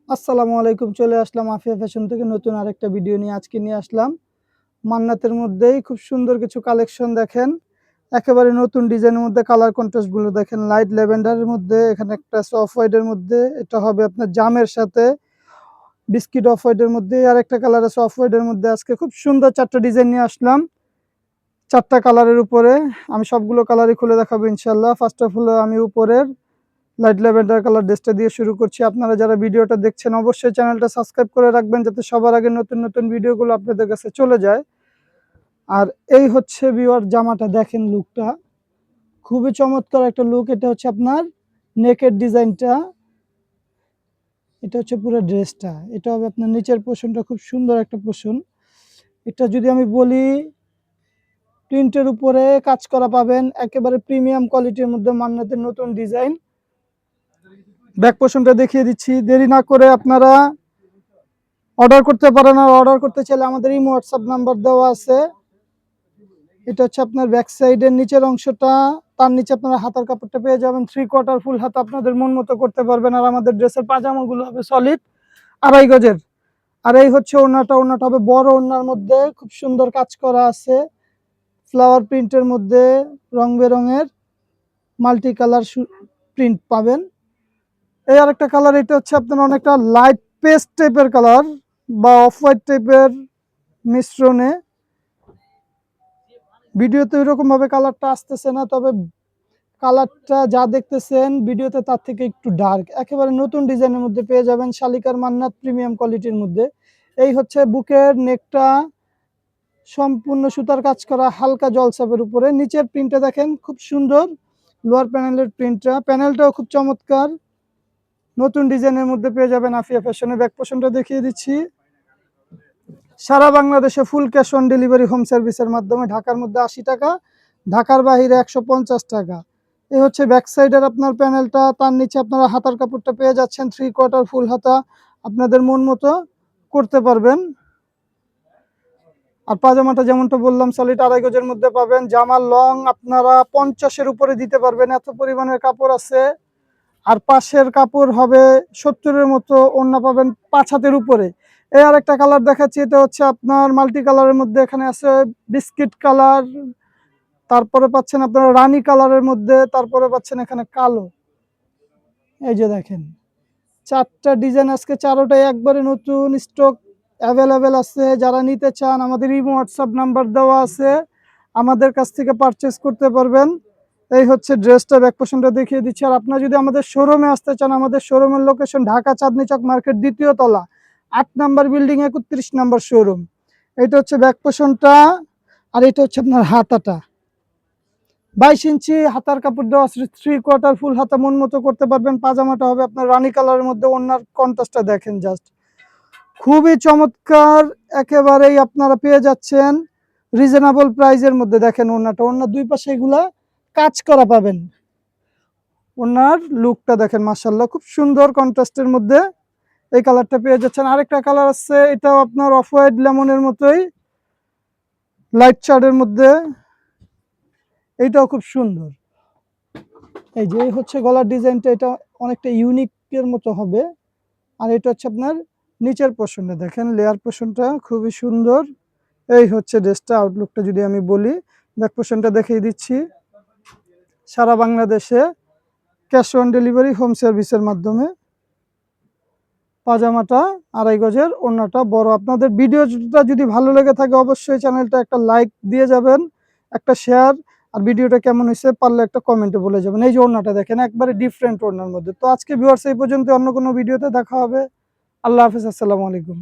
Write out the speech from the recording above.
আসসালামু আলাইকুম। চলে আসলাম আফিয়া ফ্যাশন থেকে নতুন আরেকটা ভিডিও নিয়ে। আজকে নিয়ে আসলাম মান্নাতের মধ্যেই খুব সুন্দর কিছু কালেকশন দেখেন। একেবারে নতুন ডিজাইনের মধ্যে কালার কন্ট্রাস্ট গুলো দেখেন। লাইট ল্যাভেন্ডারের মধ্যে, এখানে একটা অফ হোয়াইট এর মধ্যে, এটা হবে আপনার জামের সাথে বিস্কিট অফ হোয়াইট এর মধ্যে, আর একটা কালার আছে অফ হোয়াইট এর মধ্যে। আজকে খুব সুন্দর 4টা ডিজাইন নিয়ে আসলাম 4টা কালারের উপরে। আমি সবগুলো কালারই খুলে দেখাবো ইনশাআল্লাহ। ফার্স্ট অফ অল আমি উপরের লাইট ল্যাভেন্ডার কালার ড্রেসটা দিয়ে শুরু করছি। আপনারা যারা ভিডিওটা দেখছেন অবশ্যই চ্যানেলটা সাবস্ক্রাইব করে রাখবেন, যাতে সবার আগে নতুন নতুন ভিডিওগুলো আপনাদের কাছে চলে যায়। আর এই হচ্ছে ভিউয়ার জামাটা, দেখেন লুকটা খুবই চমৎকার একটা লুক। এটা হচ্ছে আপনার নেকের ডিজাইনটা, এটা হচ্ছে পুরো ড্রেসটা। এটা হবে আপনার নিচের পোর্শনটা, খুব সুন্দর একটা পোর্শন। এটা যদি আমি বলি প্রিন্টের উপরে কাজ করা পাবেন, একেবারে প্রিমিয়াম কোয়ালিটির মধ্যে মান্নাতের নতুন ডিজাইন। ব্যাক পোর্শনটা দেখিয়ে দিচ্ছি, দেরি না করে আপনারা অর্ডার করতে পারেন। আর অর্ডার করতে চাইলে আমাদের ইমো হোয়াটসঅ্যাপ নাম্বার দেওয়া আছে। এটা হচ্ছে আপনার ব্যাক সাইডের নিচের অংশটা, তার নিচে আপনারা হাতার কাপড়টা পেয়ে যাবেন 3/4 ফুল হাতা, আপনাদের মন মতো করতে পারবেন। আর আমাদের ড্রেসের পাজামাগুলো হবে সলিড 2.5 গজের। আর এই হচ্ছে ওড়নাটা, ওড়নাটা হবে বড় ওড়নার মধ্যে, খুব সুন্দর কাজ করা আছে ফ্লাওয়ার প্রিন্টের মধ্যে, রং বেরঙের মাল্টি কালার প্রিন্ট পাবেন। এই আরেকটা কালার, এটা হচ্ছে আপনার অনেকটা লাইট পেস্ট টাইপের কালার বা অফ হোয়াইট টাইপের মিশ্রণে। ভিডিওতে ওইরকম ভাবে কালারটা আসতেছে না, তবে কালারটা যা দেখতেছেন ভিডিওতে তার থেকে একটু ডার্ক। একেবারে নতুন ডিজাইনের মধ্যে পেয়ে যাবেন শালিকার মান্নাত প্রিমিয়াম কোয়ালিটির মধ্যে। এই হচ্ছে বুকের নেকটা, সম্পূর্ণ সুতার কাজ করা হালকা জলছাপের উপরে। নিচের প্রিন্টটা দেখেন খুব সুন্দর, লোয়ার প্যানেলের প্রিন্টটা, প্যানেলটাও খুব চমৎকার নতুন ডিজাইনের মধ্যে পেয়ে যাবেন আফিয়া ফ্যাশনে। ব্যাক পোর্শনটা দেখিয়ে দিচ্ছি। সারা বাংলাদেশে full cash on delivery home সার্ভিসের মাধ্যমে, ঢাকার মধ্যে 80 টাকা, ঢাকার বাইরে 150 টাকা। এই হচ্ছে ব্যাক সাইডের আপনার প্যানেলটা, তার নিচে আপনারা হাতার কাপড়টা পেয়ে যাচ্ছেন 3/4 ফুল হাতা, আপনাদের মন মতো করতে পারবেন। আর পাজামাটা যেমনটা বললাম সলিড 2.5 গজের মধ্যে পাবেন। জামার লং আপনারা 50-এর উপরে দিতে পারবেন, এত পরিমাণের কাপড় আছে। আর পাশের কাপড় হবে 70-এর মতো, ওড়না পাবেন 5 হাতের উপরে। এই আর একটা কালার দেখাচ্ছি, এটা হচ্ছে আপনার মাল্টি কালারের মধ্যে, এখানে আছে বিস্কিট কালার, তারপরে পাচ্ছেন আপনারা রানী কালারের মধ্যে, তারপরে পাচ্ছেন এখানে কালো। এই যে দেখেন 4টা ডিজাইন, আজকে 4টাই একবারে নতুন স্টক অ্যাভেলেবেল আছে। যারা নিতে চান আমাদের ইমো হোয়াটসঅ্যাপ নাম্বার দেওয়া আছে, আমাদের কাছ থেকে পারচেস করতে পারবেন। এই হচ্ছে ড্রেসটা, ব্যাক পোর্শনটা দেখিয়ে দিচ্ছি। আর আপনারা যদি আমাদের শোরুমে আসতে চান, আমাদের শোরুমের লোকেশন ঢাকা চাঁদনী চক মার্কেট 2য় তলা 8 নাম্বার বিল্ডিং 31 নাম্বার শোরুম। এটা হচ্ছে ব্যাক পোর্শনটা, আর এটা হচ্ছে আপনার হাতাটা 22 ইঞ্চি হাতার কাপড় দেওয়া, 3/4 ফুল হাতা, মন মতো করতে পারবেন। পাজামাটা হবে আপনার রানী কালারের মধ্যে, ওনার কন্ট্রাস্টটা দেখেন জাস্ট খুবই চমৎকার। একেবারেই আপনারা পেয়ে যাচ্ছেন রিজনেবল প্রাইজের মধ্যে। দেখেন ওনাটা, ওনার দুই পাশে এগুলা কাজ করা পাবেন। ওনার লুকটা দেখেন মাশাআল্লাহ, খুব সুন্দর কন্ট্রাস্টের মধ্যে এই কালারটা পেয়ে যাচ্ছেন। আরেকটা কালার আছে, এটাও আপনার অফ হোয়াইট লেমনের মতোই লাইট চার্টের মধ্যে, এইটাও খুব সুন্দর। এই যে হচ্ছে গলার ডিজাইনটা, এটা অনেকটা ইউনিকের মতো হবে। আর এটা হচ্ছে আপনার নিচের পোর্শনটা, দেখেন লেয়ার পোর্শনটা খুবই সুন্দর। এই হচ্ছে ড্রেসটা আউটলুকটা যদি আমি বলি। ব্যাক পোর্শনটা দেখিয়ে দিচ্ছি। সারা বাংলাদেশে ক্যাশ অন ডেলিভারি হোম সার্ভিসের মাধ্যমে। পাজামাটা 2.5 গজের, ওড়নাটা বড়। আপনাদের ভিডিওটা যদি ভালো লেগে থাকে অবশ্যই চ্যানেলটা একটা লাইক দিয়ে যাবেন, একটা শেয়ার। আর ভিডিওটা কেমন হয়েছে পারলে একটা কমেন্টে বলে যাবেন। এই যে ওড়নাটা দেখেন, একবারে ডিফারেন্ট ওড়নার মধ্যে। তো আজকে ভিউয়ার্স এই পর্যন্ত, অন্য কোনো ভিডিওতে দেখা হবে। আল্লাহ হাফেজ, আসসালামু আলাইকুম।